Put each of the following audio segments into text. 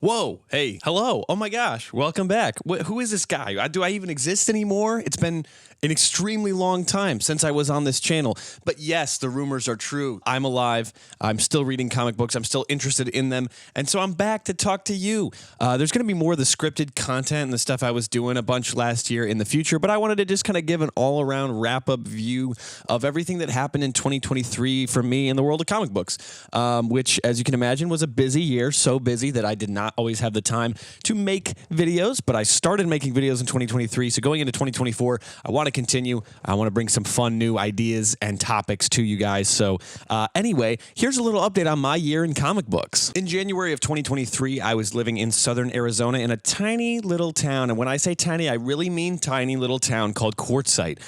Whoa, hey, hello. Oh my gosh, welcome back. Who is this guy? Do I even exist anymore? It's been an extremely long time since I was on this channel. But yes, the rumors are true. I'm alive. I'm still reading comic books. I'm still interested in them. And so I'm back to talk to you. There's going to be more of the scripted content and the stuff I was doing a bunch last year in the future. But I wanted to just kind of give an all-around wrap-up view of everything that happened in 2023 for me in the world of comic books, which, as you can imagine, was a busy year. So busy that I did not always have the time to make videos, but I started making videos in 2023. So going into 2024, I want to continue. I want to bring some fun new ideas and topics to you guys. So anyway, here's a little update on my year in comic books. In January of 2023, I was living in southern Arizona in a tiny little town. And when I say tiny, I really mean tiny little town called Quartzsite.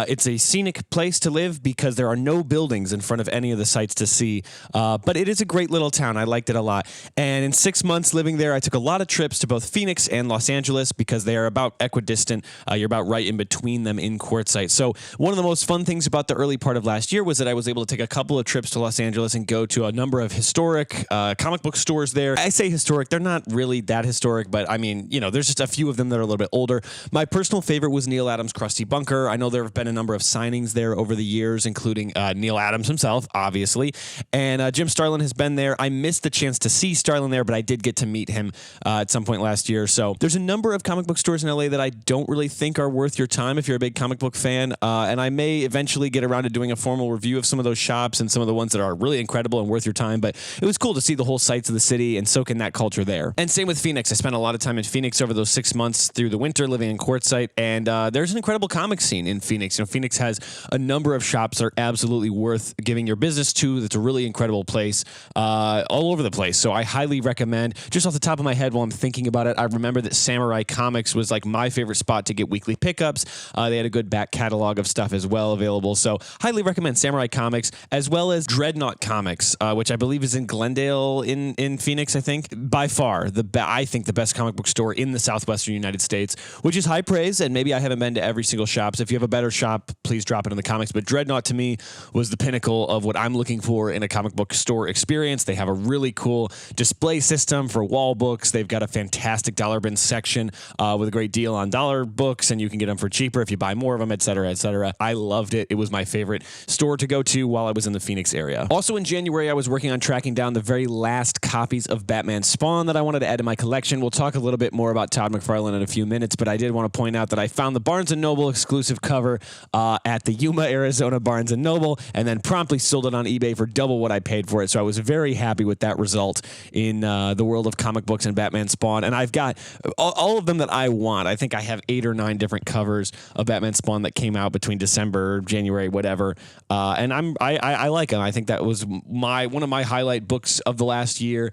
It's a scenic place to live because there are no buildings in front of any of the sites to see. But it is a great little town. I liked it a lot. And in 6 months living there, I took a lot of trips to both Phoenix and Los Angeles because they are about equidistant. You're about right in between them in Quartzsite. So one of the most fun things about the early part of last year was that I was able to take a couple of trips to Los Angeles and go to a number of historic comic book stores there. I say historic, they're not really that historic, but I mean, you know, there's just a few of them that are a little bit older. My personal favorite was Neil Adams' Krusty Bunker. I know there have been a number of signings there over the years, including Neil Adams himself, obviously, and Jim Starlin has been there. I missed the chance to see Starlin there, but I did get to meet him at some point last year. So there's a number of comic book stores in LA that I don't really think are worth your time if you're a big comic book fan, and I may eventually get around to doing a formal review of some of those shops and some of the ones that are really incredible and worth your time, but it was cool to see the whole sights of the city and soak in that culture there. And same with Phoenix. I spent a lot of time in Phoenix over those 6 months through the winter living in Quartzsite, and there's an incredible comic scene in Phoenix. You know, Phoenix has a number of shops that are absolutely worth giving your business to. That's a really incredible place all over the place. So I highly recommend. Just off the top of my head while I'm thinking about it, I remember that Samurai Comics was like my favorite spot to get weekly pickups. They had a good back catalog of stuff as well available. So highly recommend Samurai Comics, as well as Dreadnought Comics, which I believe is in Glendale in Phoenix, I think. By far, I think the best comic book store in the southwestern United States, which is high praise, and maybe I haven't been to every single shop. So if you have a better shop, please drop it in the comments. But Dreadnought to me was the pinnacle of what I'm looking for in a comic book store experience. They have a really cool display system for wall books. They've got a fantastic dollar bin section with a great deal on dollar books, and you can get them for cheaper if you buy more of them, et cetera, et cetera. I loved it. It was my favorite store to go to while I was in the Phoenix area. Also in January, I was working on tracking down the very last copies of Batman Spawn that I wanted to add to my collection. We'll talk a little bit more about Todd McFarlane in a few minutes, but I did want to point out that I found the Barnes & Noble exclusive cover at the Yuma, Arizona Barnes & Noble, and then promptly sold it on eBay for double what I paid for it. So I was very happy with that result in the world of comic books and Batman Spawn. And I've got all of them that I want. I think I have 8 or 9 different covers of Batman Spawn that came out between December, January, whatever. And I like them. I think that was one of my highlight books of the last year,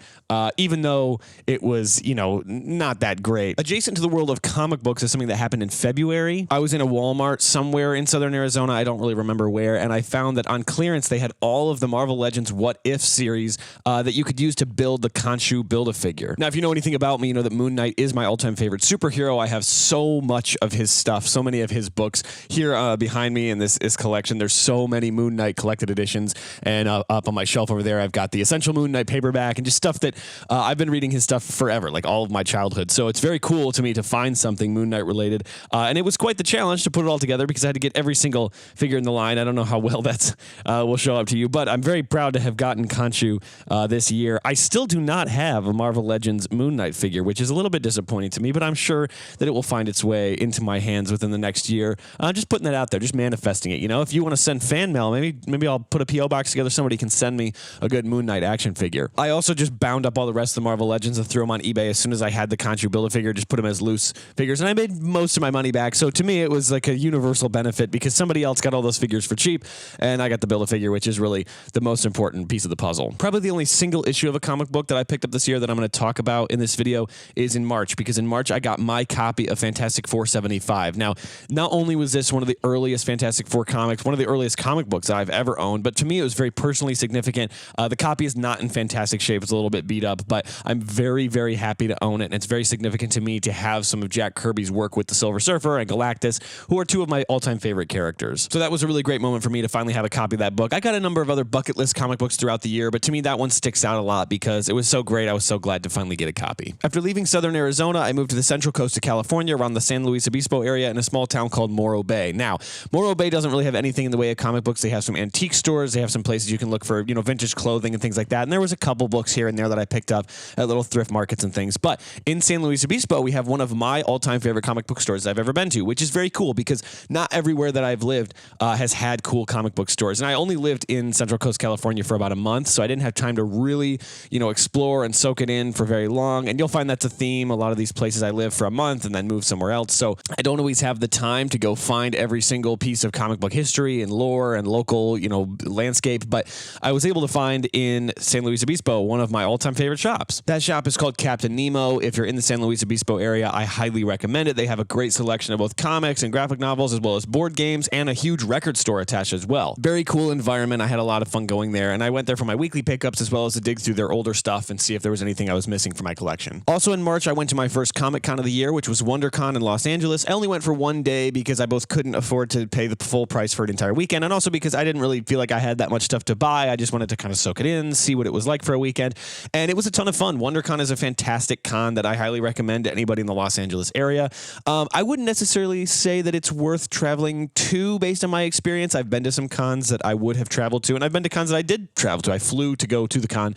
even though it was, you know, not that great. Adjacent to the world of comic books is something that happened in February. I was in a Walmart somewhere in southern Arizona. I don't really remember where. And I found that on clearance, they had all of the Marvel Legends What If series that you could use to build the Khonshu Build-A-Figure. Now, if you know anything about me, you know that Moon Knight is my all-time favorite superhero. I have so much of his stuff, so many of his books here behind me in this collection. There's so many Moon Knight collected editions, and up on my shelf over there, I've got the Essential Moon Knight paperback and just stuff that I've been reading his stuff forever, like all of my childhood. So it's very cool to me to find something Moon Knight related, and it was quite the challenge to put it all together because I had to get every single figure in the line. I don't know how well that's will show up to you, but I'm very proud to have gotten Khonshu this year. I still do not have a Marvel Legends Moon Knight figure, which is a little bit disappointing to me, but I'm sure that it will find its way into my hands within the next year. Just putting that out there, just manifesting it. You know, if you want to send fan mail, maybe I'll put a P.O. box together. Somebody can send me a good Moon Knight action figure. I also just bound up all the rest of the Marvel Legends and threw them on eBay as soon as I had the Khonshu Build-A-Figure, just put them as loose figures, and I made most of my money back. So to me, it was like a universal benefit because somebody else got all those figures for cheap, and I got the Build-A-Figure, which is really the most important piece of the puzzle. Probably the only single issue of a comic book that I picked up this year that I'm going to talk about in this video is in March, because in March I got my copy of Fantastic Four 75. Now, not only was this one of the earliest Fantastic Four comics, one of the earliest comic books that I've ever owned, but to me it was very personally significant. The copy is not in fantastic shape. It's a little bit beat up, but I'm very, very happy to own it, and it's very significant to me to have some of Jack Kirby's work with the Silver Surfer and Galactus, who are 2 of my all-time favorite characters. So that was a really great moment for me to finally have a copy of that book. I got a number of other bucket list comic books throughout the year, but to me that one sticks out a lot because it was so great. I was so glad glad to finally get a copy. After leaving southern Arizona, I moved to the central coast of California around the San Luis Obispo area in a small town called Morro Bay. Now, Morro Bay doesn't really have anything in the way of comic books. They have some antique stores. They have some places you can look for, vintage clothing and things like that. And there was a couple books here and there that I picked up at little thrift markets and things. But in San Luis Obispo, we have one of my all-time favorite comic book stores I've ever been to, which is very cool because not everywhere that I've lived has had cool comic book stores. And I only lived in Central Coast, California for about a month, so I didn't have time to really, explore and soak it in for very long. And you'll find that's a theme. A lot of these places I live for a month and then move somewhere else. So I don't always have the time to go find every single piece of comic book history and lore and local, landscape. But I was able to find in San Luis Obispo one of my all-time favorite shops. That shop is called Captain Nemo. If you're in the San Luis Obispo area, I highly recommend it. They have a great selection of both comics and graphic novels, as well as board games, and a huge record store attached as well. Very cool environment. I had a lot of fun going there, and I went there for my weekly pickups as well as to dig through their older stuff and see if there was anything I was missing for my collection. Also in March, I went to my first ComicCon of the year, which was WonderCon in Los Angeles. I only went for one day because I both couldn't afford to pay the full price for an entire weekend, and also because I didn't really feel like I had that much stuff to buy. I just wanted to kind of soak it in, see what it was like for a weekend, and it was a ton of fun. WonderCon is a fantastic con that I highly recommend to anybody in the Los Angeles area. I wouldn't necessarily say that it's worth traveling to based on my experience. I've been to some cons that I would have traveled to, and I've been to cons that I did travel to. I flew to go to the con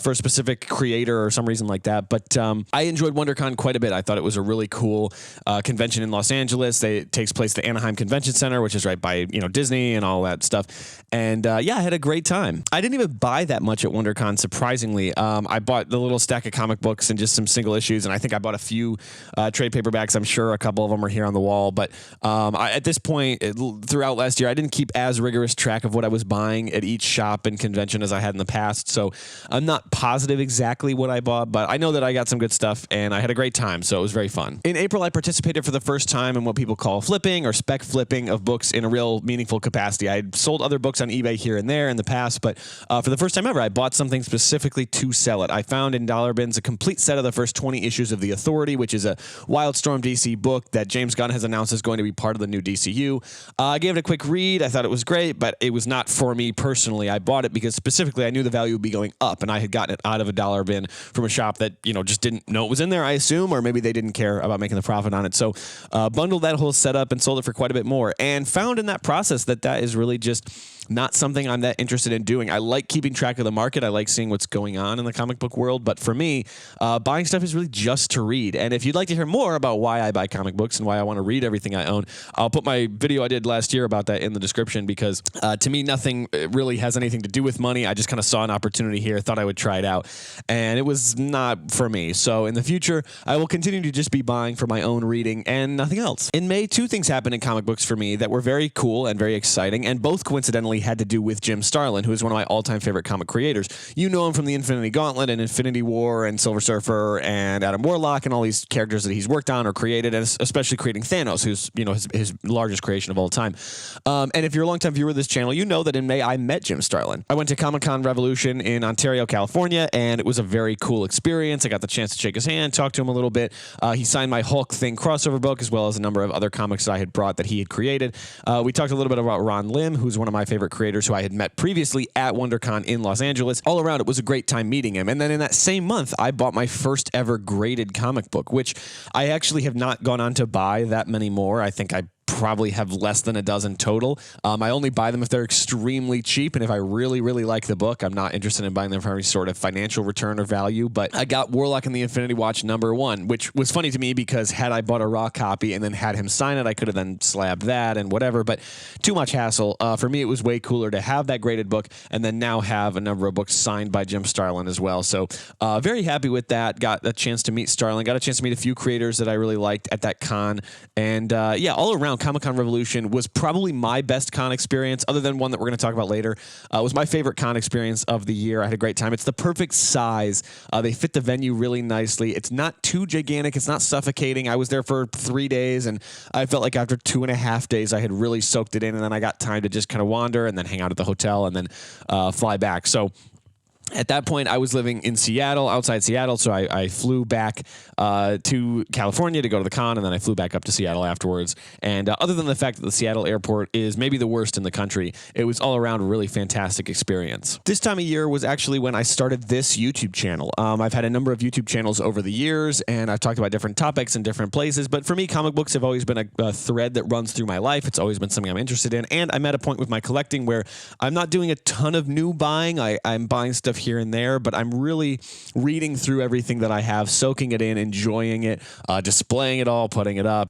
for a specific creator or some reason like that, but I enjoyed WonderCon quite a bit. I thought it was a really cool convention in Los Angeles. It takes place at the Anaheim Convention Center, which is right by Disney and all that stuff, and I had a great time. I didn't even buy that much at WonderCon, surprisingly. I bought the little stack of comic books and just some single issues, and I think I bought a few trade paperbacks. I'm sure a couple of them are here on the wall, but at this point, throughout last year, I didn't keep as rigorous track of what I was buying at each shop and convention as I had in the past, so I'm not positive exactly what I bought, but I know that I got some good stuff, and I had a great time, so it was very fun. In April, I participated for the first time in what people call flipping or spec flipping of books in a real meaningful capacity. I had sold other books on eBay here and there in the past, but for the first time ever, I bought something specifically to sell it. I found in dollar bins a complete set of the first 20 issues of The Authority, which is a Wildstorm DC book that James Gunn has announced is going to be part of the new DCU. I gave it a quick read. I thought it was great, but it was not for me personally. I bought it because specifically I knew the value would be going up, and I had gotten it out of a dollar bin from a shop that, just didn't know it was in there, I assume, or maybe they didn't care about making the profit on it. So bundled that whole setup and sold it for quite a bit more, and found in that process that is really just not something I'm that interested in doing. I like keeping track of the market. I like seeing what's going on in the comic book world. But for me, buying stuff is really just to read. And if you'd like to hear more about why I buy comic books and why I want to read everything I own, I'll put my video I did last year about that in the description, because to me, nothing really has anything to do with money. I just kind of saw an opportunity here, thought I would try it out, and it was not for me. So in the future, I will continue to just be buying for my own reading and nothing else. In May, two things happened in comic books for me that were very cool and very exciting, and both coincidentally had to do with Jim Starlin, who is one of my all-time favorite comic creators. You know him from the Infinity Gauntlet and Infinity War and Silver Surfer and Adam Warlock and all these characters that he's worked on or created, and especially creating Thanos, who's his largest creation of all time. And if you're a longtime viewer of this channel, you know that in May I met Jim Starlin. I went to ComicCon Revolution in Ontario, California, and it was a very cool experience. I got the chance to shake his hand, talk to him a little bit. He signed my Hulk Thing crossover book, as well as a number of other comics that I had brought that he had created. We talked a little bit about Ron Lim, who's one of my favorite creators who I had met previously at WonderCon in Los Angeles. All around, it was a great time meeting him. And then in that same month, I bought my first ever graded comic book, which I actually have not gone on to buy that many more. I think I probably have less than a dozen total. I only buy them if they're extremely cheap, and if I really, really like the book, I'm not interested in buying them for any sort of financial return or value. But I got Warlock and the Infinity Watch #1, which was funny to me because had I bought a raw copy and then had him sign it, I could have then slabbed that and whatever, but too much hassle. For me, it was way cooler to have that graded book and then now have a number of books signed by Jim Starlin as well. So very happy with that. Got a chance to meet Starlin, got a chance to meet a few creators that I really liked at that con, and yeah, all around, ComicCon Revolution was probably my best con experience, other than one that we're going to talk about later. It was my favorite con experience of the year. I had a great time. It's the perfect size. They fit the venue really nicely. It's not too gigantic. It's not suffocating. I was there for 3 days, and I felt like after 2.5 days, I had really soaked it in, and then I got time to just kind of wander and then hang out at the hotel and then fly back. So At that point, I was living in Seattle, outside Seattle, so I flew back to California to go to the con, and then I flew back up to Seattle afterwards. And other than the fact that the Seattle airport is maybe the worst in the country, it was all around a really fantastic experience. This time of year was actually when I started this YouTube channel. I've had a number of YouTube channels over the years, and I've talked about different topics in different places, but for me, comic books have always been a thread that runs through my life. It's always been something I'm interested in, and I'm at a point with my collecting where I'm not doing a ton of new buying. I'm buying stuff here and there, but I'm really reading through everything that I have, soaking it in, enjoying it, displaying it all, putting it up.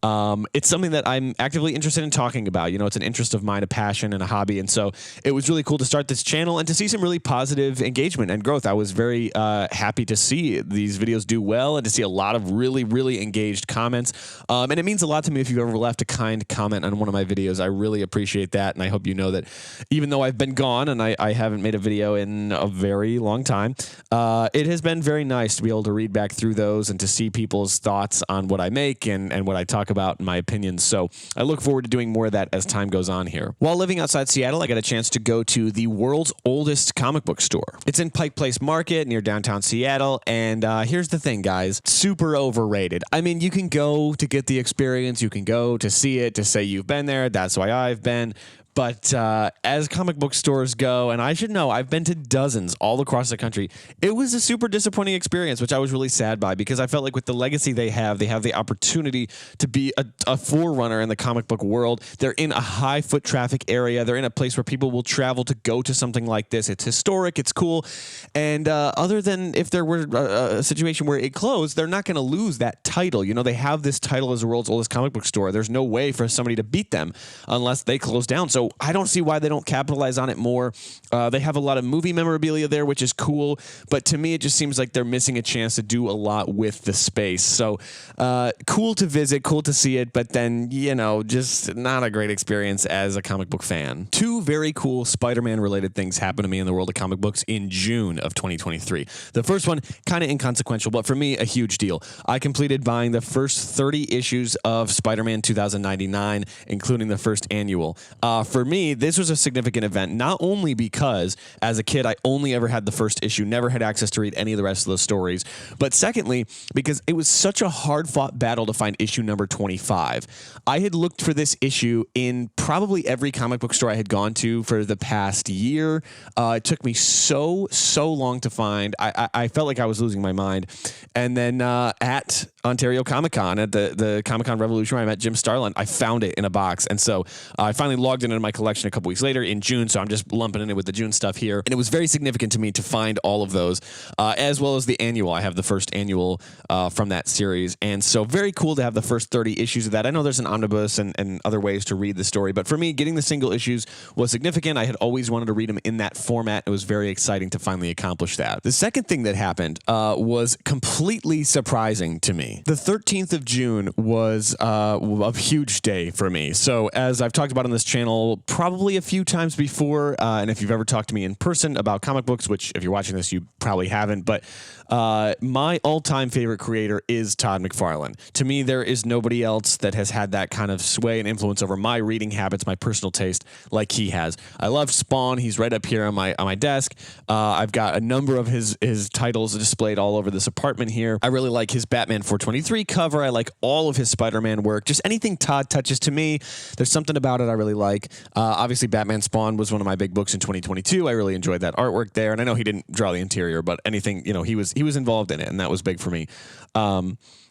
It's something that I'm actively interested in talking about. You know, it's an interest of mine, a passion, and a hobby, and so it was really cool to start this channel and to see some really positive engagement and growth. I was very happy to see these videos do well and to see a lot of really, really engaged comments, and it means a lot to me if you've ever left a kind comment on one of my videos. I really appreciate that, and I hope you know that even though I've been gone and I haven't made a video in a very long time, it has been very nice to be able to read back through those and to see people's thoughts on what I make and what I talk about and my opinions. So I look forward to doing more of that as time goes on here. While living outside Seattle, I got a chance to go to the world's oldest comic book store. It's in Pike Place Market near downtown Seattle, and here's the thing, guys, super overrated. I mean, you can go to get the experience, you can go to see it, to say you've been there, that's why I've been. But as comic book stores go, and I should know, I've been to dozens all across the country, it was a super disappointing experience, which I was really sad by, because I felt like with the legacy they have the opportunity to be a forerunner in the comic book world. They're in a high foot traffic area. They're in a place where people will travel to go to something like this. It's historic. It's cool. And other than if there were a situation where it closed, they're not going to lose that title. You know, they have this title as the world's oldest comic book store. There's no way for somebody to beat them unless they close down. So I don't see why they don't capitalize on it more. They have a lot of movie memorabilia there, which is cool. But to me, it just seems like they're missing a chance to do a lot with the space. So cool to visit, cool to see it, but then, you know, just not a great experience as a comic book fan. Two very cool Spider-Man related things happened to me in the world of comic books in June of 2023. The first one, kind of inconsequential, but for me, a huge deal. I completed buying the first 30 issues of Spider-Man 2099, including the first annual. For me, this was a significant event, not only because as a kid, I only ever had the first issue, never had access to read any of the rest of those stories, but secondly, because it was such a hard-fought battle to find issue number 25. I had looked for this issue in probably every comic book store I had gone to for the past year. It took me so long to find. I felt like I was losing my mind. And then at Ontario ComicCon, at the ComicCon Revolution, where I met Jim Starlin, I found it in a box. And so I finally logged into my collection a couple weeks later in June, so I'm just lumping in it with the June stuff here. And it was very significant to me to find all of those, as well as the annual. I have the first annual from that series. And so very cool to have the first 30 issues of that. I know there's an omnibus and other ways to read the story, but for me, getting the single issues was significant. I had always wanted to read them in that format. It was very exciting to finally accomplish that. The second thing that happened was completely surprising to me. The 13th of June was a huge day for me. So as I've talked about on this channel probably a few times before, and if you've ever talked to me in person about comic books, which if you're watching this, you probably haven't, but my all-time favorite creator is Todd McFarlane. To me, there is nobody else that has had that kind of sway and influence over my reading habits, my personal taste, like he has. I love Spawn. He's right up here on my desk. I've got a number of his titles displayed all over this apartment here. I really like his Batman 423 cover. I like all of his Spider-Man work. Just anything Todd touches, to me, there's something about it I really like. Obviously, Batman Spawn was one of my big books in 2022. I really enjoyed that artwork there, and I know he didn't draw the interior, but anything, you know, he was involved in it, and that was big for me.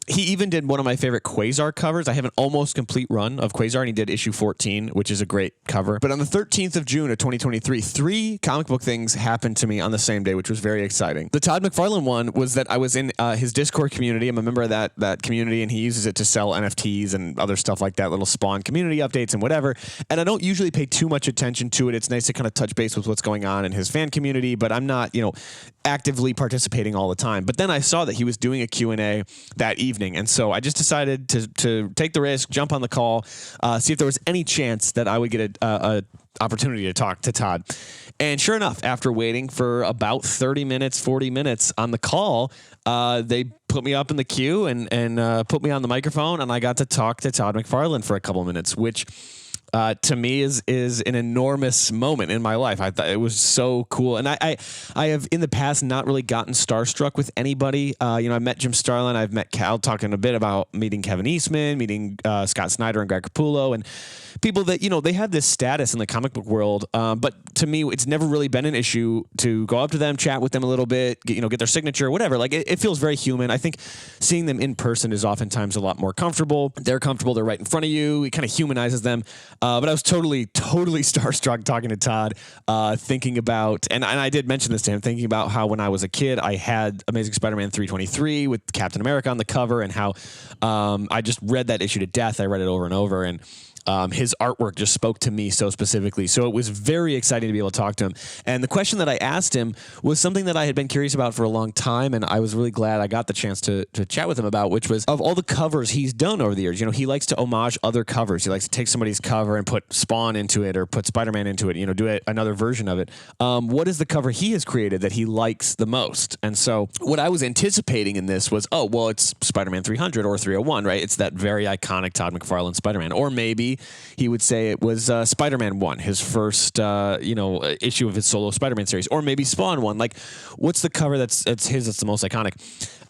He even did one of my favorite Quasar covers. I have an almost complete run of Quasar, and he did issue 14, which is a great cover. But on the 13th of June of 2023, 3 comic book things happened to me on the same day, which was very exciting. The Todd McFarlane one was that I was in his Discord community. I'm a member of that community, and he uses it to sell NFTs and other stuff like that, little Spawn community updates and whatever. And I don't usually pay too much attention to it. It's nice to kind of touch base with what's going on in his fan community, but I'm not, you know, actively participating all the time. But then I saw that he was doing a Q&A that evening, and so I just decided to take the risk, jump on the call, see if there was any chance that I would get a opportunity to talk to Todd. And sure enough, after waiting for about 30 minutes, 40 minutes on the call, they put me up in the queue and put me on the microphone, and I got to talk to Todd McFarlane for a couple minutes, which to me is an enormous moment in my life. I thought it was so cool, and I have in the past not really gotten starstruck with anybody. I met Jim Starlin, I've met Cal, talking a bit about meeting Kevin Eastman, meeting Scott Snyder and Greg Capullo, and people that they have this status in the comic book world. But to me, it's never really been an issue to go up to them, chat with them a little bit, get their signature, whatever. Like it feels very human. I think seeing them in person is oftentimes a lot more comfortable. They're comfortable. They're right in front of you. It kind of humanizes them. But I was totally starstruck talking to Todd, thinking about, and I did mention this to him, thinking about how when I was a kid, I had Amazing Spider-Man 323 with Captain America on the cover, and how I just read that issue to death. I read it over and over, and his artwork just spoke to me so specifically. So it was very exciting to be able to talk to him. And the question that I asked him was something that I had been curious about for a long time, and I was really glad I got the chance to chat with him about, which was, of all the covers he's done over the years, he likes to homage other covers. He likes to take somebody's cover and put Spawn into it, or put Spider-Man into it, do another version of it. What is the cover he has created that he likes the most? And so what I was anticipating in this was, it's Spider-Man 300 or 301, right? It's that very iconic Todd McFarlane Spider-Man. Or maybe he would say it was Spider-Man 1, his first issue of his solo Spider-Man series, or maybe Spawn 1. Like, what's the cover that's the most iconic?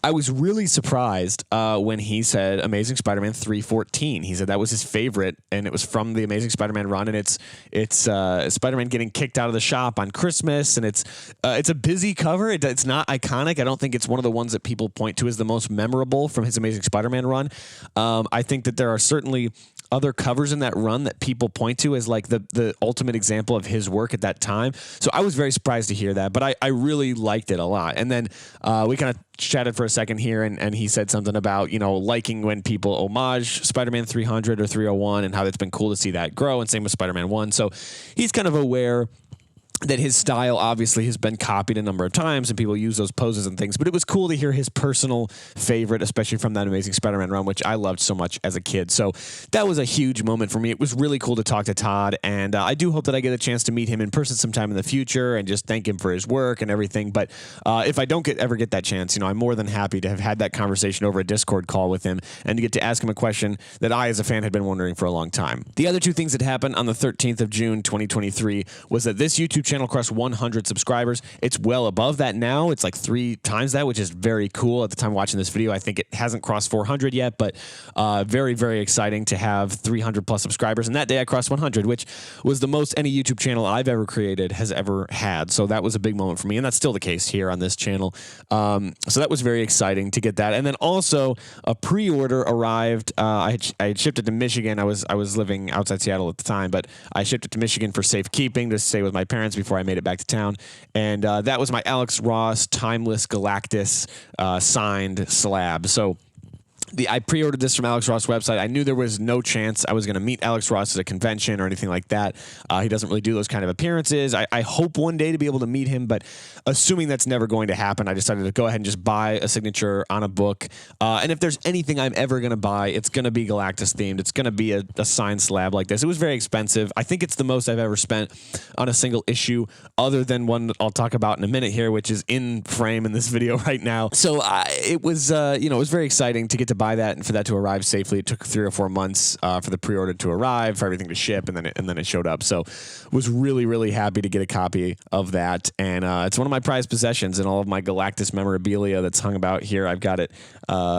I was really surprised when he said Amazing Spider-Man 314. He said that was his favorite, and it was from the Amazing Spider-Man run, and it's Spider-Man getting kicked out of the shop on Christmas, and it's a busy cover. It's not iconic. I don't think it's one of the ones that people point to as the most memorable from his Amazing Spider-Man run. I think that there are certainly other covers in that run that people point to as like the ultimate example of his work at that time. So I was very surprised to hear that, but I really liked it a lot. And then we kind of chatted for a second here, and he said something about, liking when people homage Spider-Man 300 or 301, and how it's been cool to see that grow, and same with Spider-Man 1. So he's kind of aware that his style obviously has been copied a number of times, and people use those poses and things, but it was cool to hear his personal favorite, especially from that Amazing Spider-Man run, which I loved so much as a kid. So that was a huge moment for me. It was really cool to talk to Todd, and I do hope that I get a chance to meet him in person sometime in the future and just thank him for his work and everything. But if I don't ever get that chance, I'm more than happy to have had that conversation over a Discord call with him, and to get to ask him a question that I, as a fan, had been wondering for a long time. The other two things that happened on the 13th of June, 2023, was that this YouTube channel crossed 100 subscribers. It's well above that now. It's like 3 times that, which is very cool. At the time watching this video, I think it hasn't crossed 400 yet, but very, very exciting to have 300 plus subscribers. And that day I crossed 100, which was the most any YouTube channel I've ever created has ever had. So that was a big moment for me, and that's still the case here on this channel. So that was very exciting to get that. And then also a pre-order arrived. I had shipped it to Michigan. I was living outside Seattle at the time, but I shipped it to Michigan for safekeeping to stay with my parents before I made it back to town. And that was my Alex Ross Timeless Galactus signed slab. So I pre-ordered this from Alex Ross' website. I knew there was no chance I was going to meet Alex Ross at a convention or anything like that. He doesn't really do those kind of appearances. I hope one day to be able to meet him, but assuming that's never going to happen, I decided to go ahead and just buy a signature on a book. And if there's anything I'm ever going to buy, it's going to be Galactus themed. It's going to be a signed slab like this. It was very expensive. I think it's the most I've ever spent on a single issue, other than one that I'll talk about in a minute here, which is in frame in this video right now. So it was very exciting to get to buy that and for that to arrive safely. It took 3 or 4 months for the pre-order to arrive, for everything to ship, and then it showed up. So was really, really happy to get a copy of that. And it's one of my prized possessions, and all of my Galactus memorabilia that's hung about here, I've got it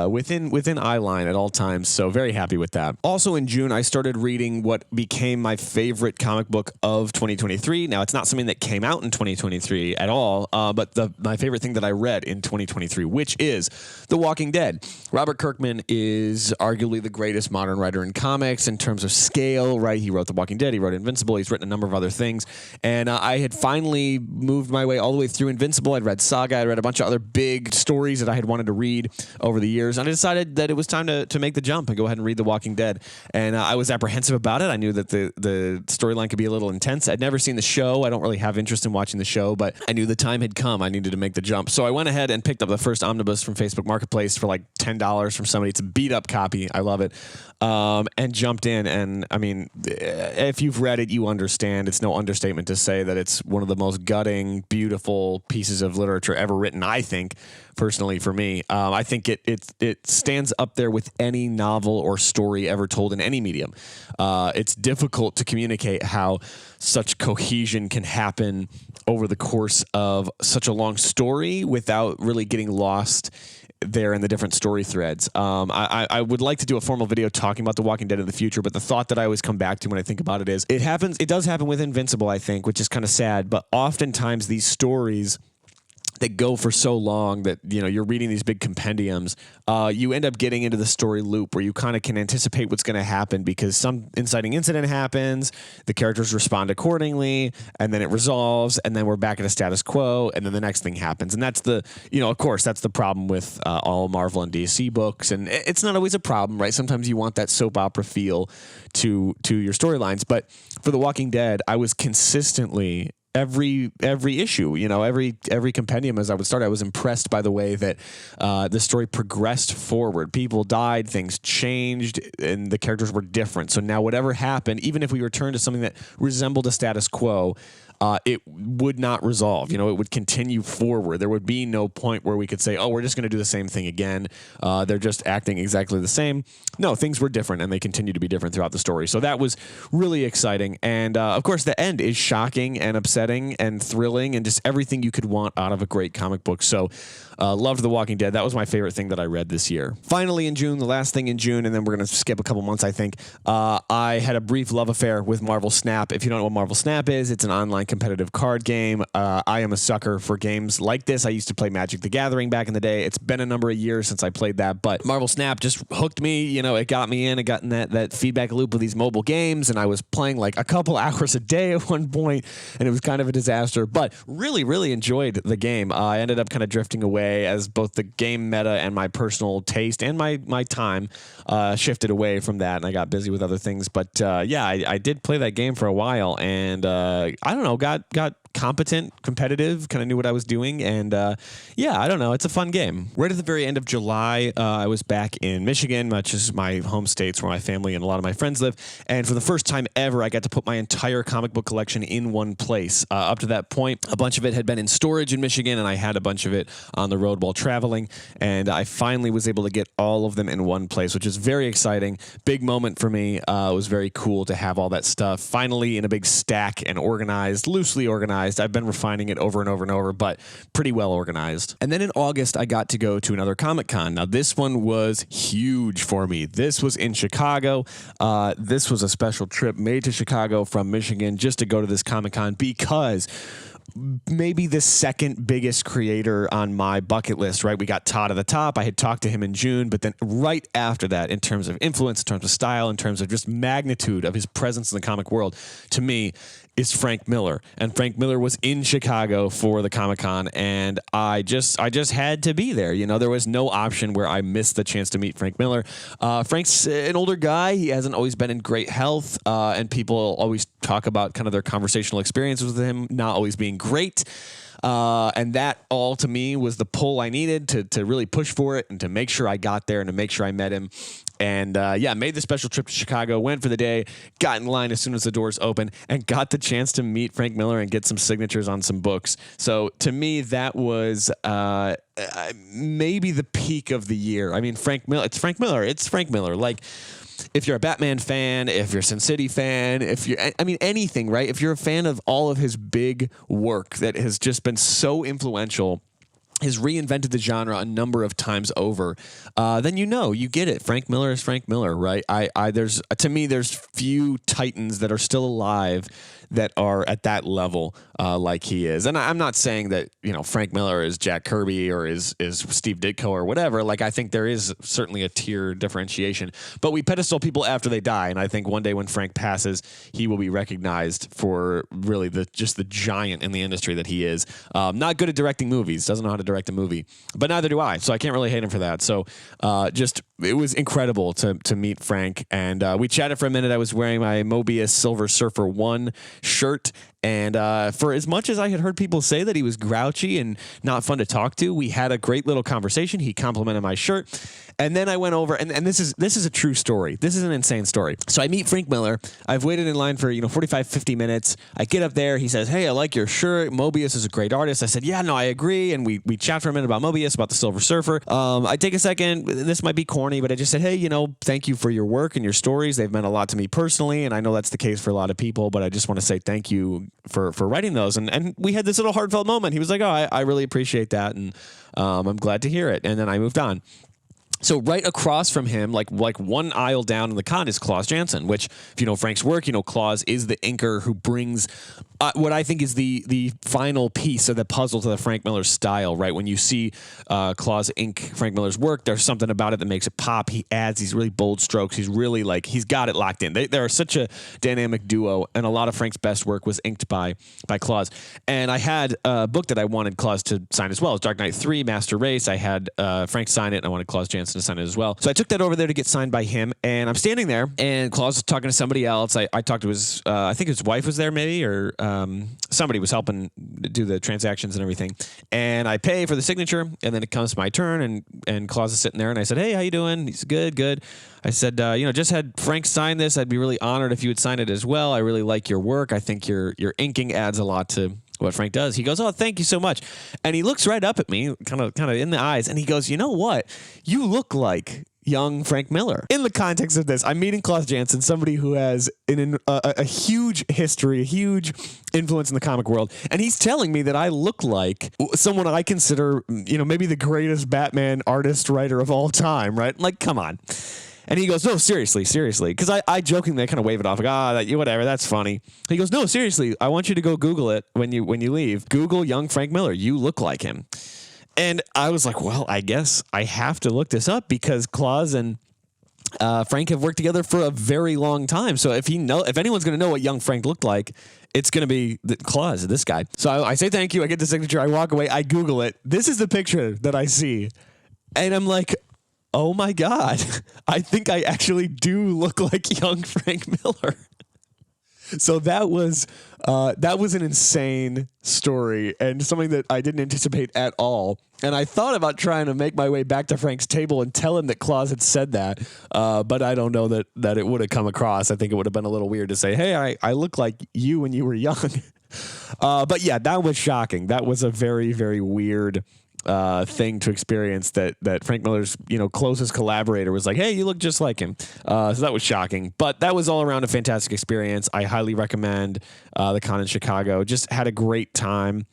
within eye line at all times. So very happy with that. Also in June, I started reading what became my favorite comic book of 2023. Now, it's not something that came out in 2023 at all, but my favorite thing that I read in 2023, which is The Walking Dead. Robert Kirkman is arguably the greatest modern writer in comics in terms of scale, right? He wrote The Walking Dead, he wrote Invincible, he's written a number of other things, and I had finally moved my way all the way through Invincible. I'd read Saga, I'd read a bunch of other big stories that I had wanted to read over the years, and I decided that it was time to make the jump and go ahead and read The Walking Dead. And I was apprehensive about it. I knew that the storyline could be a little intense. I'd never seen the show. I don't really have interest in watching the show, but I knew the time had come. I needed to make the jump. So I went ahead and picked up the first omnibus from Facebook Marketplace for like $10 from somebody. It's a beat up copy. I love it. And jumped in. And I mean, if you've read it, you understand. It's no understatement to say that it's one of the most gutting, beautiful pieces of literature ever written, I think, personally, for me. I think it stands up there with any novel or story ever told in any medium. It's difficult to communicate how such cohesion can happen over the course of such a long story without really getting lost there in the different story threads. I would like to do a formal video talking about The Walking Dead in the future, but the thought that I always come back to when I think about it is it does happen with Invincible, I think, which is kind of sad, but oftentimes these stories that go for so long that, you know, you're reading these big compendiums, you end up getting into the story loop where you kind of can anticipate what's going to happen because some inciting incident happens, the characters respond accordingly, and then it resolves, and then we're back at a status quo, and then the next thing happens. And that's the, you know, of course, that's the problem with all Marvel and DC books, and it's not always a problem, right? Sometimes you want that soap opera feel to your storylines, but for The Walking Dead, I was consistently every issue, you know, every compendium as I would start, I was impressed by the way that the story progressed forward. People died, things changed, and the characters were different. So now whatever happened, even if we returned to something that resembled a status quo, it would not resolve. You know, it would continue forward. There would be no point where we could say, oh, we're just going to do the same thing again. They're just acting exactly the same. No, things were different, and they continue to be different throughout the story. So that was really exciting. And, of course, the end is shocking and upsetting and thrilling and just everything you could want out of a great comic book. So loved The Walking Dead. That was my favorite thing that I read this year. Finally, in June, the last thing in June, and then we're going to skip a couple months, I think, I had a brief love affair with Marvel Snap. If you don't know what Marvel Snap is, it's an online competitive card game. I am a sucker for games like this. I used to play Magic the Gathering back in the day. It's been a number of years since I played that, but Marvel Snap just hooked me. You know, it got me in. It got in that feedback loop with these mobile games, and I was playing like a couple hours a day at one point, and it was kind of a disaster, but really, really enjoyed the game. I ended up kind of drifting away as both the game meta and my personal taste and my time shifted away from that, and I got busy with other things. But yeah, I did play that game for a while, and I don't know, got competent, competitive, kind of knew what I was doing, and yeah, I don't know, it's a fun game. Right at the very end of July, I was back in Michigan, which is my home states where my family and a lot of my friends live, and for the first time ever, I got to put my entire comic book collection in one place. Up to that point, a bunch of it had been in storage in Michigan, and I had a bunch of it on the road while traveling, and I finally was able to get all of them in one place, which is very exciting. Big moment for me. It was very cool to have all that stuff finally in a big stack and organized, loosely organized. I've been refining it over and over and over, but pretty well organized. And then in August, I got to go to another ComicCon. Now, this one was huge for me. This was in Chicago. This was a special trip made to Chicago from Michigan just to go to this ComicCon because maybe the second biggest creator on my bucket list, right? We got Todd at the top. I had talked to him in June, but then right after that, in terms of influence, in terms of style, in terms of just magnitude of his presence in the comic world, to me, is Frank Miller. And Frank Miller was in Chicago for the Comic-Con, and I just had to be there. You know, there was no option where I missed the chance to meet Frank Miller. Frank's an older guy. He hasn't always been in great health, and people always talk about kind of their conversational experiences with him not always being great. And that all to me was the pull I needed to really push for it and to make sure I got there and to make sure I met him. And yeah, made the special trip to Chicago, went for the day, got in line as soon as the doors opened, and got the chance to meet Frank Miller and get some signatures on some books. So to me, that was maybe the peak of the year. I mean, Frank Miller, it's Frank Miller. It's Frank Miller. Like, if you're a Batman fan, if you're a Sin City fan, if you're, I mean, anything, right? If you're a fan of all of his big work that has just been so influential, has reinvented the genre a number of times over, then you get it. Frank Miller is Frank Miller, right? To me, there's few titans that are still alive that are at that level like he is. And I'm not saying that, you know, Frank Miller is Jack Kirby or is Steve Ditko or whatever. Like, I think there is certainly a tier differentiation, but we pedestal people after they die. And I think one day when Frank passes, he will be recognized for really just the giant in the industry that he is. Not good at directing movies, doesn't know how to direct a movie, but neither do I. So I can't really hate him for that. So it was incredible to meet Frank. And we chatted for a minute. I was wearing my Mobius Silver Surfer 1 shirt, And for as much as I had heard people say that he was grouchy and not fun to talk to, we had a great little conversation. He complimented my shirt. And then I went over, and this is a true story. This is an insane story. So I meet Frank Miller. I've waited in line for 45, 50 minutes. I get up there. He says, "Hey, I like your shirt. Mobius is a great artist." I said, "Yeah, no, I agree." And we chat for a minute about Mobius, about the Silver Surfer. I take a second. This might be corny, but I just said, "Hey, thank you for your work and your stories. They've meant a lot to me personally, and I know that's the case for a lot of people, but I just want to say thank you for writing those." And we had this little heartfelt moment. He was like, "Oh, I really appreciate that, and I'm glad to hear it." And then I moved on. So right across from him, like one aisle down in the con, is Klaus Janson, which, if you know Frank's work, Klaus is the inker who brings what I think is the final piece of the puzzle to the Frank Miller style, right? When you see Klaus ink Frank Miller's work, there's something about it that makes it pop. He adds these really bold strokes. He's really he's got it locked in. They are such a dynamic duo, and a lot of Frank's best work was inked by Klaus. And I had a book that I wanted Klaus to sign as well. It was Dark Knight 3, Master Race. I had Frank sign it, and I wanted Klaus Janson to sign it as well. So I took that over there to get signed by him, and I'm standing there, and Klaus was talking to somebody else. I talked to his, I think his wife was there maybe, or somebody was helping do the transactions and everything. And I pay for the signature, and then it comes to my turn, and Klaus is sitting there, and I said, "Hey, how you doing?" He's good. I said, just had Frank sign this. I'd be really honored if you would sign it as well. I really like your work. I think your inking adds a lot to what Frank does. He goes, "Oh, thank you so much." And he looks right up at me, kind of in the eyes, and he goes, "You know what? You look like young Frank Miller." In the context of this, I'm meeting Klaus Janson, somebody who has a huge history, a huge influence in the comic world, and he's telling me that I look like someone I consider, maybe the greatest Batman artist writer of all time, right? Like, come on. And he goes, "No, seriously. Because I jokingly kind of wave it off, like, whatever, that's funny. He goes, "No, seriously, I want you to go Google it when you leave. Google young Frank Miller. You look like him." And I was like, well, I guess I have to look this up, because Klaus and Frank have worked together for a very long time. So if anyone's going to know what young Frank looked like, it's going to be Klaus, this guy. So I say thank you. I get the signature. I walk away. I Google it. This is the picture that I see. And I'm like, oh my God, I think I actually do look like young Frank Miller. So that was an insane story, and something that I didn't anticipate at all. And I thought about trying to make my way back to Frank's table and tell him that Klaus had said that, but I don't know that it would have come across. I think it would have been a little weird to say, "Hey, I look like you when you were young." But yeah, that was shocking. That was a very, very weird thing to experience, that Frank Miller's closest collaborator was like, "Hey, you look just like him." So that was shocking, but that was all around a fantastic experience. I highly recommend the con in Chicago. Just had a great time,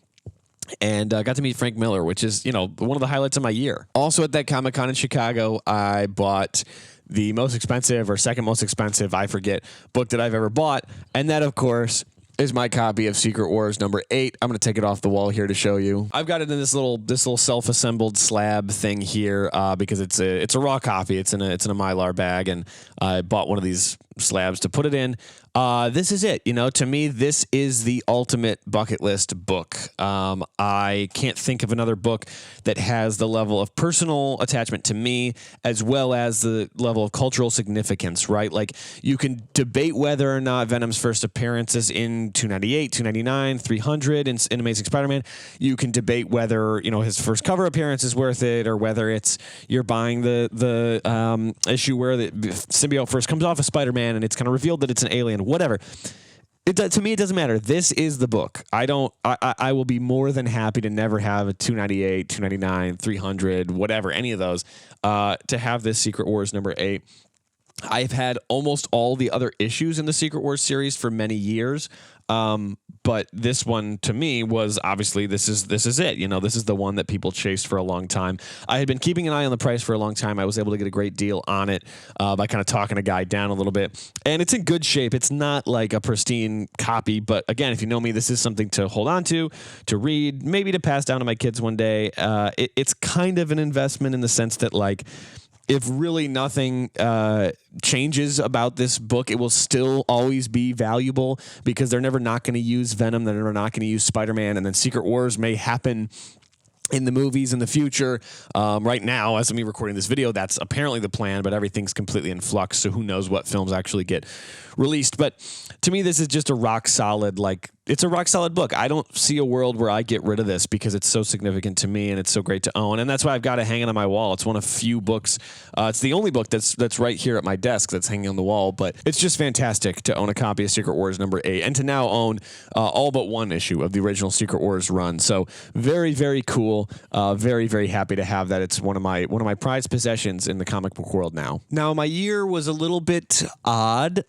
and got to meet Frank Miller, which is one of the highlights of my year. Also at that ComicCon in Chicago, I bought the most expensive, or second most expensive, I forget, book that I've ever bought, and that, of course, is my copy of Secret Wars number 8. I'm going to take it off the wall here to show you. I've got it in this little self-assembled slab thing here, because it's a raw copy. It's in a Mylar bag, and I bought one of these slabs to put it in. This is it. To me, this is the ultimate bucket list book. I can't think of another book that has the level of personal attachment to me, as well as the level of cultural significance, right? Like, you can debate whether or not Venom's first appearance is in 298, 299, 300 in Amazing Spider-Man. You can debate whether, his first cover appearance is worth it, or whether you're buying the issue where the symbiote first comes off of Spider-Man and it's kind of revealed that it's an alien. Whatever. To me, it doesn't matter. This is the book. I will be more than happy to never have a 298, 299, 300, whatever, any of those, to have this Secret Wars number 8. I've had almost all the other issues in the Secret Wars series for many years. But this one, to me, was obviously this is it. This is the one that people chased for a long time. I had been keeping an eye on the price for a long time. I was able to get a great deal on it by kind of talking a guy down a little bit. And it's in good shape. It's not like a pristine copy. But again, if you know me, this is something to hold on to read, maybe to pass down to my kids one day. It's kind of an investment in the sense that, like, if really nothing changes about this book, it will still always be valuable, because they're never not going to use Venom. They're never not going to use Spider-Man. And then Secret Wars may happen in the movies in the future. Right now, as I'm recording this video, that's apparently the plan, but everything's completely in flux. So who knows what films actually get released. But to me, this is just a rock solid, like, it's a rock solid book. I don't see a world where I get rid of this because it's so significant to me and it's so great to own. And that's why I've got it hanging on my wall. It's one of few books. It's the only book that's right here at my desk that's hanging on the wall. But it's just fantastic to own a copy of Secret Wars #8 and to now own all but one issue of the original Secret Wars run. So very, very cool. Very, very happy to have that. It's one of my prized possessions in the comic book world now. Now, my year was a little bit odd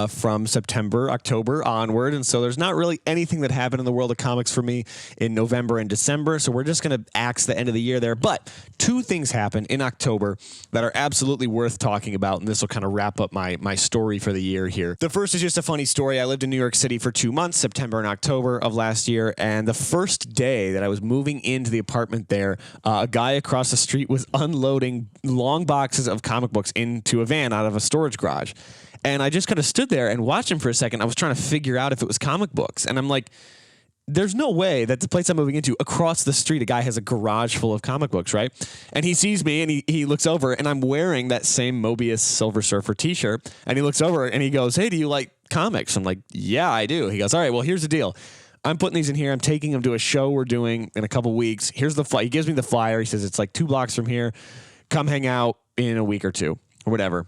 from September, October onward. And so there's not really anything that happened in the world of comics for me in November and December, so we're just going to axe the end of the year there. But two things happened in October that are absolutely worth talking about, and this will kind of wrap up my story for the year here. The first is just a funny story. I lived in New York City for 2 months, September and October of last year, and the first day that I was moving into the apartment there, a guy across the street was unloading long boxes of comic books into a van out of a storage garage. And I just kind of stood there and watched him for a second. I was trying to figure out if it was comic books. And I'm like, there's no way that the place I'm moving into, across the street, a guy has a garage full of comic books, right? And he sees me and he looks over and I'm wearing that same Mobius Silver Surfer t-shirt. And he looks over and he goes, "Hey, do you like comics?" I'm like, "Yeah, I do." He goes, "All right, well, here's the deal. I'm putting these in here. I'm taking them to a show we're doing in a couple weeks. Here's the flyer." He gives me the flyer. He says, "It's like 2 blocks from here. Come hang out in a week or two," or whatever.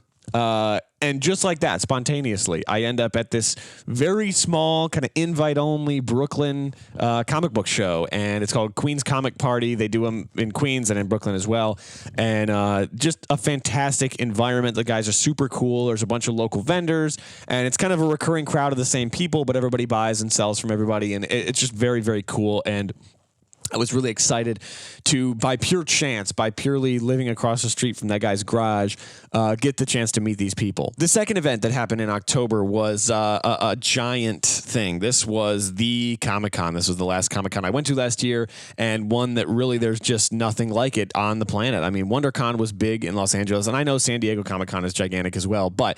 And just like that, spontaneously, I end up at this very small, kind of invite-only Brooklyn comic book show, and it's called Queens Comic Party. They do them in Queens and in Brooklyn as well, and just a fantastic environment. The guys are super cool. There's a bunch of local vendors, and it's kind of a recurring crowd of the same people, but everybody buys and sells from everybody, and it's just very, very cool. And I was really excited to, by pure chance, by purely living across the street from that guy's garage, get the chance to meet these people. The second event that happened in October was a giant thing. This was the ComicCon. This was the last ComicCon I went to last year, and one that really there's just nothing like it on the planet. I mean, WonderCon was big in Los Angeles, and I know San Diego Comic-Con is gigantic as well, but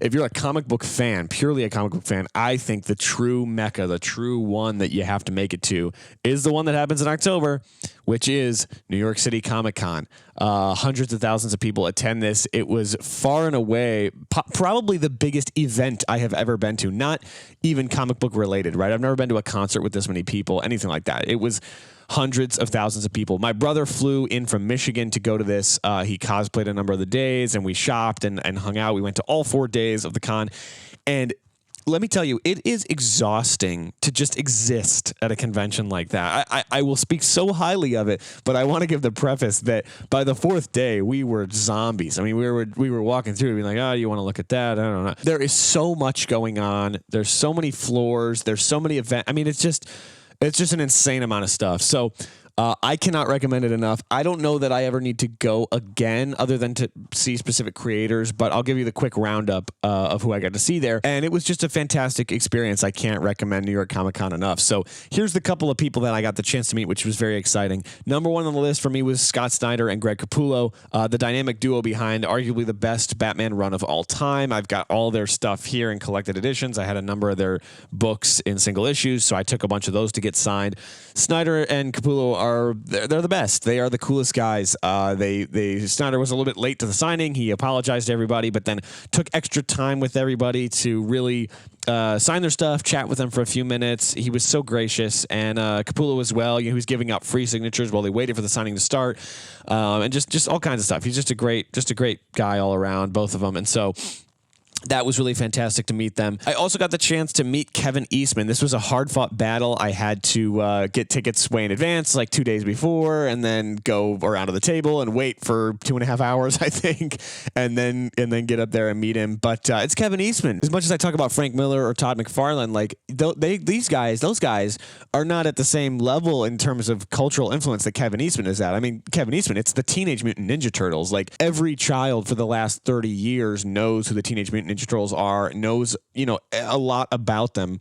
if you're a comic book fan, purely a comic book fan, I think the true mecca, the true one that you have to make it to is the one that happens in October, which is New York City Comic-Con. Hundreds of thousands of people attend this. It was far and away probably the biggest event I have ever been to, not even comic book related, right? I've never been to a concert with this many people, anything like that. It was hundreds of thousands of people. My brother flew in from Michigan to go to this. He cosplayed a number of the days, and we shopped and hung out. We went to all 4 days of the con, and let me tell you, it is exhausting to just exist at a convention like that. I will speak so highly of it, but I want to give the preface that by the 4th day, we were zombies. I mean, we were walking through and being like, "Oh, you want to look at that?" I don't know. There is so much going on. There's so many floors. There's so many events. I mean, it's just an insane amount of stuff. So I cannot recommend it enough. I don't know that I ever need to go again other than to see specific creators, but I'll give you the quick roundup of who I got to see there. And it was just a fantastic experience. I can't recommend New York Comic-Con enough. So here's the couple of people that I got the chance to meet, which was very exciting. Number one on the list for me was Scott Snyder and Greg Capullo, the dynamic duo behind arguably the best Batman run of all time. I've got all their stuff here in collected editions. I had a number of their books in single issues, so I took a bunch of those to get signed. Snyder and Capullo they're the best. They are the coolest guys. Snyder was a little bit late to the signing. He apologized to everybody, but then took extra time with everybody to really sign their stuff, chat with them for a few minutes. He was so gracious, and Capullo as well. He was giving out free signatures while they waited for the signing to start, and just all kinds of stuff. He's just a great guy all around, both of them, and so that was really fantastic to meet them. I also got the chance to meet Kevin Eastman. This was a hard-fought battle. I had to get tickets way in advance, like 2 days before, and then go around to the table and wait for 2.5 hours, I think, and then get up there and meet him. But it's Kevin Eastman. As much as I talk about Frank Miller or Todd McFarlane, like those guys are not at the same level in terms of cultural influence that Kevin Eastman is at. I mean, Kevin Eastman, it's the Teenage Mutant Ninja Turtles. Like, every child for the last 30 years knows who the Teenage Mutant Ninja Turtles are, knows, a lot about them.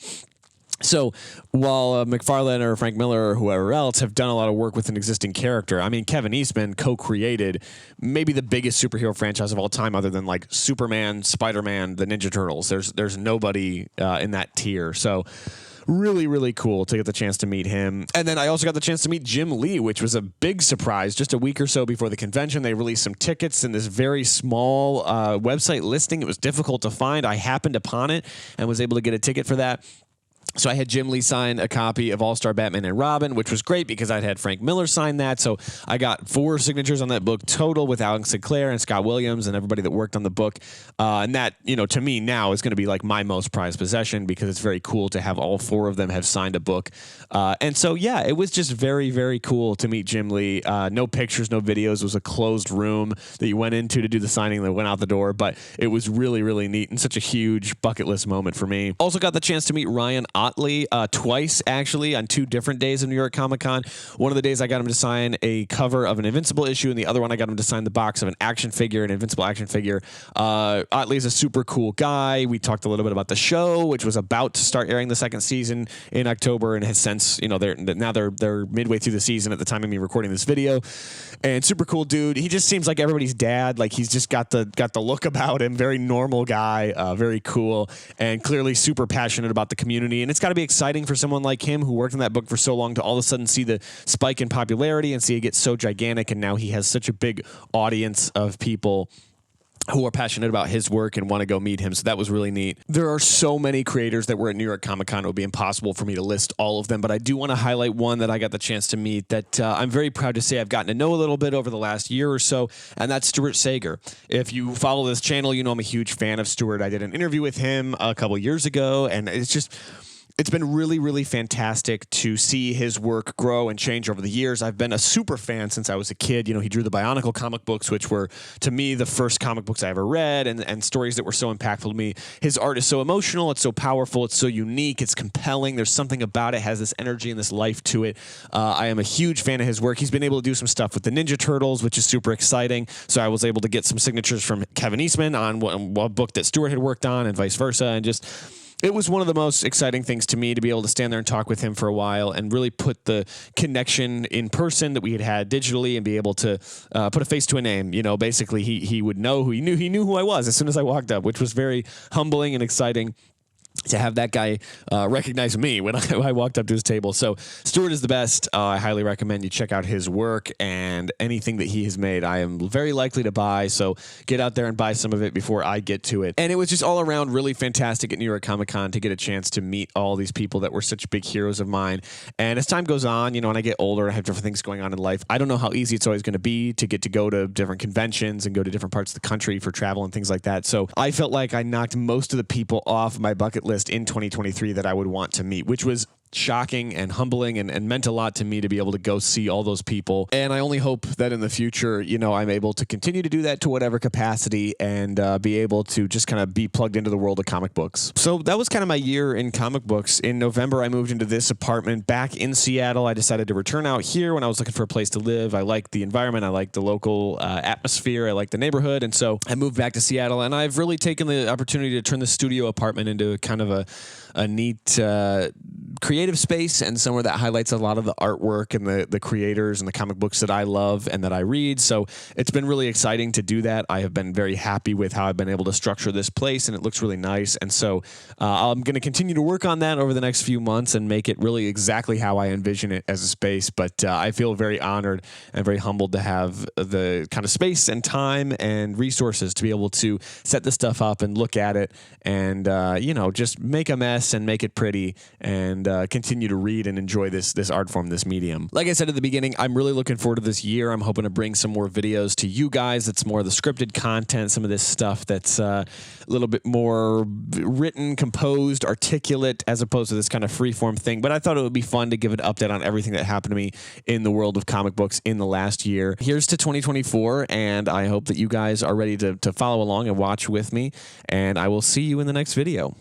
So while McFarlane or Frank Miller or whoever else have done a lot of work with an existing character, I mean, Kevin Eastman co-created maybe the biggest superhero franchise of all time, other than like Superman, SpiderMan, the Ninja Turtles. There's nobody in that tier. So really, really cool to get the chance to meet him. And then I also got the chance to meet Jim Lee, which was a big surprise. Just a week or so before the convention, they released some tickets in this very small website listing. It was difficult to find. I happened upon it and was able to get a ticket for that. So I had Jim Lee sign a copy of All-Star Batman and Robin, which was great because I'd had Frank Miller sign that. So I got 4 signatures on that book total with Alex Sinclair and Scott Williams and everybody that worked on the book. And that, to me now is going to be like my most prized possession because it's very cool to have all 4 of them have signed a book. And so, yeah, it was just very, very cool to meet Jim Lee. No pictures, no videos. It was a closed room that you went into to do the signing that went out the door. But it was really, really neat and such a huge bucket list moment for me. Also got the chance to meet Ryan Otley twice, actually, on 2 different days of New York Comic Con. One of the days I got him to sign a cover of an Invincible issue, and the other one I got him to sign the box of an action figure, an Invincible action figure. Otley is a super cool guy. We talked a little bit about the show, which was about to start airing the 2nd season in October, and has since, they're midway through the season at the time of me recording this video. And super cool dude. He just seems like everybody's dad. Like he's just got the look about him. Very normal guy, very cool, and clearly super passionate about the community. And it's got to be exciting for someone like him who worked on that book for so long to all of a sudden see the spike in popularity and see it get so gigantic, and now he has such a big audience of people who are passionate about his work and want to go meet him. So that was really neat. There are so many creators that were at New York Comic Con. It would be impossible for me to list all of them, but I do want to highlight one that I got the chance to meet that I'm very proud to say I've gotten to know a little bit over the last year or so, and that's Stuart Sager. If you follow this channel, you know I'm a huge fan of Stuart. I did an interview with him a couple years ago, and it's been really, really fantastic to see his work grow and change over the years. I've been a super fan since I was a kid. He drew the Bionicle comic books, which were, to me, the first comic books I ever read, and stories that were so impactful to me. His art is so emotional. It's so powerful. It's so unique. It's compelling. There's something about it. It has this energy and this life to it. I am a huge fan of his work. He's been able to do some stuff with the Ninja Turtles, which is super exciting. So I was able to get some signatures from Kevin Eastman on one book that Stuart had worked on and vice versa, and just... it was one of the most exciting things to me to be able to stand there and talk with him for a while and really put the connection in person that we had digitally and be able to put a face to a name. Basically he would know who he knew who I was as soon as I walked up, which was very humbling and exciting to have that guy recognize me when I walked up to his table. So Stuart is the best. I highly recommend you check out his work, and anything that he has made I am very likely to buy. So get out there and buy some of it before I get to it. And it was just all around really fantastic at New York Comic Con to get a chance to meet all these people that were such big heroes of mine. And as time goes on, and I get older, I have different things going on in life. I don't know how easy it's always going to be to get to go to different conventions and go to different parts of the country for travel and things like that. So I felt like I knocked most of the people off my bucket list in 2023 that I would want to meet, which was shocking and humbling and meant a lot to me to be able to go see all those people. And I only hope that in the future, I'm able to continue to do that to whatever capacity and be able to just kind of be plugged into the world of comic books. So that was kind of my year in comic books. In November, I moved into this apartment back in Seattle. I decided to return out here when I was looking for a place to live. I liked the environment. I liked the local atmosphere. I liked the neighborhood. And so I moved back to Seattle, and I've really taken the opportunity to turn the studio apartment into kind of a neat creative space and somewhere that highlights a lot of the artwork and the creators and the comic books that I love and that I read. So it's been really exciting to do that. I have been very happy with how I've been able to structure this place, and it looks really nice. And so I'm going to continue to work on that over the next few months and make it really exactly how I envision it as a space. But I feel very honored and very humbled to have the kind of space and time and resources to be able to set this stuff up and look at it and, just make a mess and make it pretty and continue to read and enjoy this art form, this medium. Like I said at the beginning, I'm really looking forward to this year. I'm hoping to bring some more videos to you guys. It's more of the scripted content, some of this stuff that's a little bit more written, composed, articulate, as opposed to this kind of freeform thing. But I thought it would be fun to give an update on everything that happened to me in the world of comic books in the last year. Here's to 2024, and I hope that you guys are ready to follow along and watch with me, and I will see you in the next video.